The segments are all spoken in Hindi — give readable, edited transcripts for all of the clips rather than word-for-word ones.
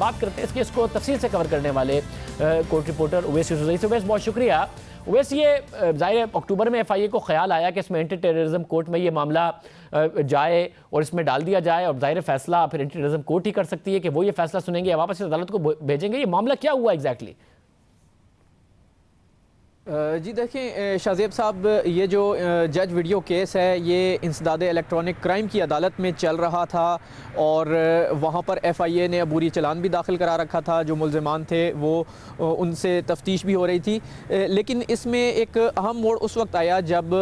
बात करते हैं इस केस को तफसील से कवर करने वाले कोर्ट रिपोर्टर उवैस यूसुफ से। उवैस, बहुत शुक्रिया। उवैस, ये ज़ाहिर अक्टूबर में FIA को ख्याल आया कि इसमें एंटी टेररिज्म कोर्ट में ये मामला जाए और इसमें डाल दिया जाए, और ज़ाहिर फैसला फिर एंटी टेररिज्म कोर्ट ही कर सकती है कि वो ये फैसला सुनेंगे या वापस अदालत को भेजेंगे। ये मामला क्या हुआ एग्जैक्टली? जी देखें शाहजेब साहब, ये जो जज वीडियो केस है ये इंसदाद इलेक्ट्रॉनिक क्राइम की अदालत में चल रहा था और वहाँ पर FIA ने अबूरी चलान भी दाखिल करा रखा था। जो मुल्ज़िमान थे वो उनसे तफ्तीश भी हो रही थी, लेकिन इसमें एक अहम मोड़ उस वक्त आया जब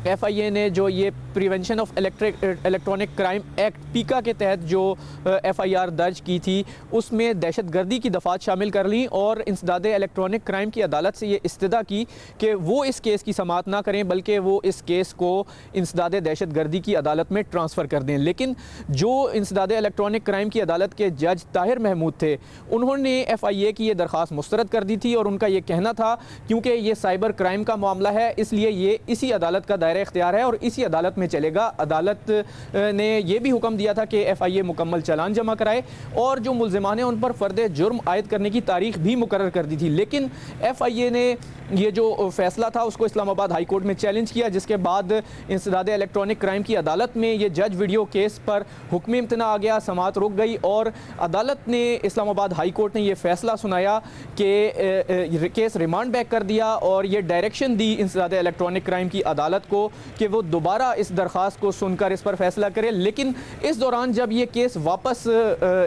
FIA ने जो ये prevention of electronic crime act पीका के तहत जो FIR दर्ज की थी उसमें दहशतगर्दी की दफ़ात शामिल कर ली और इंसदाद इलेक्ट्रॉनिक क्राइम की अदालत से ये इस्तदा की कि वो इस केस की समाअत ना करें बल्कि वो इस केस को इंसदाद दहशतगर्दी की अदालत में ट्रांसफ़र कर दें। लेकिन जो इंसदाद इलेक्ट्रॉनिक क्राइम की अदालत के जज ताहिर महमूद थे, उन्होंने FIA की ये दरख्वास्त मुस्तरद कर दी थी और उनका ये कहना था क्योंकि ये साइबर क्राइम का मामला है इसलिए ये इसी अदालत का दायरा इख्तियार है और इसी अदालत में चलेगा। अदालत ने यह भी हुक्म दिया था कि FIA मुकम्मल चालान जमा कराए और जो मुल्ज़िमान हैं उन पर फ़र्द जुर्म आयद करने की तारीख भी मुकर्रर कर दी थी। लेकिन FIA ने ये जो फ़ैसला था उसको इस्लामाबाद हाई कोर्ट में चैलेंज किया, जिसके बाद इंसदाद इलेक्ट्रॉनिक क्राइम की अदालत में ये जज वीडियो केस पर हुक्म इम्तना आ गया, समाअत रुक गई और अदालत ने इस्लामाबाद हाई कोर्ट ने यह फ़ैसला सुनाया कि केस रिमांड बैक कर दिया और ये डायरेक्शन दी इंसदाद इलेक्ट्रॉनिक क्राइम की अदालत को कि वो दोबारा इस दरख्वास्त को सुनकर इस पर फैसला करे। लेकिन इस दौरान जब ये केस वापस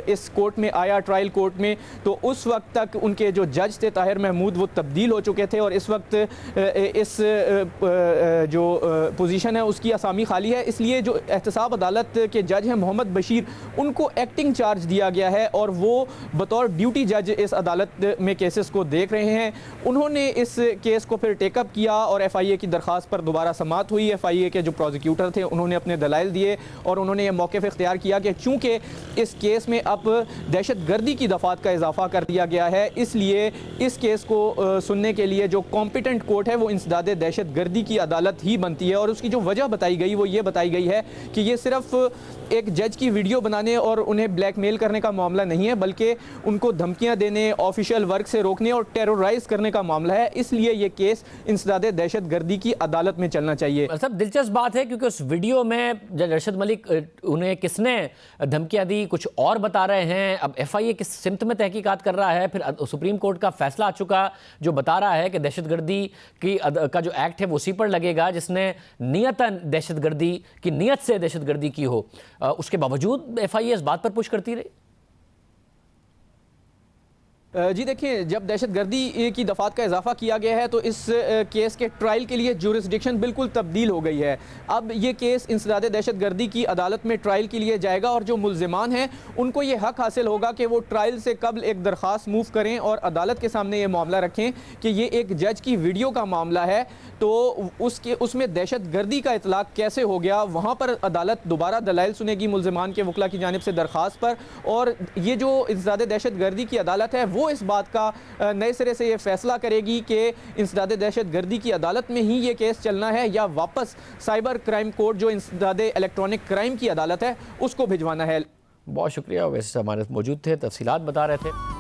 इस कोर्ट में आया, ट्रायल कोर्ट में, तो उस वक्त तक उनके जो जज थे ताहिर महमूद वो तब्दील हो चुके थे और इस वक्त इस जो पोजीशन है उसकी असामी खाली है। इसलिए जो एहतसाब अदालत के जज हैं मोहम्मद बशीर, उनको एक्टिंग चार्ज दिया गया है और वो बतौर ड्यूटी जज इस अदालत में केसेस को देख रहे हैं। उन्होंने इस केस को फिर टेकअप किया और FIA की दरख्वास्त पर दोबारा समाअत हुई। FIA के जो प्रोसिक्यूटर थे उन्होंने अपने दलाइल दिए और उन्होंने ये मौक़िफ़ इख्तियार किया कि चूँकि इस केस में अब दहशतगर्दी की दफ़ात का इजाफा कर दिया गया है, इसलिए इस केस को सुनने के लिए जो कॉम्पिटेंट कोर्ट है वो इंसदाद दहशतगर्दी की अदालत ही बनती है। और उसकी जो वजह बताई गई वो ये बताई गई है कि ये सिर्फ एक जज की वीडियो बनाने और उन्हें ब्लैकमेल करने का मामला नहीं है, बल्कि उनको धमकियां देने, ऑफिशियल वर्क से रोकने और टेरराइज करने का मामला है। इसलिए ये केस इंसदाद दहशतगर्दी की अदालत में चलना चाहिए। सब दिलचस्प बात है क्योंकि उस वीडियो में जज अरशद मलिक उन्हें किसने धमकियां दी कुछ और बता रहे हैं। अब FIA किस सिमत में तहकीकात कर रहा है, फिर सुप्रीम कोर्ट का फैसला आ चुका जो बता रहा है कि दहशतगर्दी का जो एक्ट है वो उसी पर लगेगा जिसने नियतन दहशतगर्दी की नीयत से दहशतगर्दी की हो। उसके बावजूद FIA इस बात पर पुश करती रही। जी देखिए, जब दहशतगर्दी की दफ़ात का इजाफा किया गया है तो इस केस के ट्रायल के लिए जुरिस्डिक्शन बिल्कुल तब्दील हो गई है। अब ये केस इंसदाद दहशतगर्दी की अदालत में ट्रायल के लिए जाएगा और जो मुल्ज़िमान हैं उनको ये हक़ हासिल होगा कि वो ट्रायल से कबल एक दरख्वास्त मूव करें और अदालत के सामने ये मामला रखें कि ये एक जज की वीडियो का मामला है, तो उसमें दहशतगर्दी का इतलाक़ कैसे हो गया। वहाँ पर अदालत दोबारा दलाइल सुनेगी मुल्ज़िमान के वकला की जानिब से दरख्वास्त पर, और ये जो इंसदाद दहशतगर्दी की अदालत है वो इस बात का नए सिरे से ये फैसला करेगी कि इंसदाद दहशतगर्दी की अदालत में ही ये केस चलना है या वापस साइबर क्राइम कोर्ट जो इंसदाद इलेक्ट्रॉनिक क्राइम की अदालत है उसको भिजवाना है। बहुत शुक्रिया, वैसे हमारे मौजूद थे, तफसीलात बता रहे थे।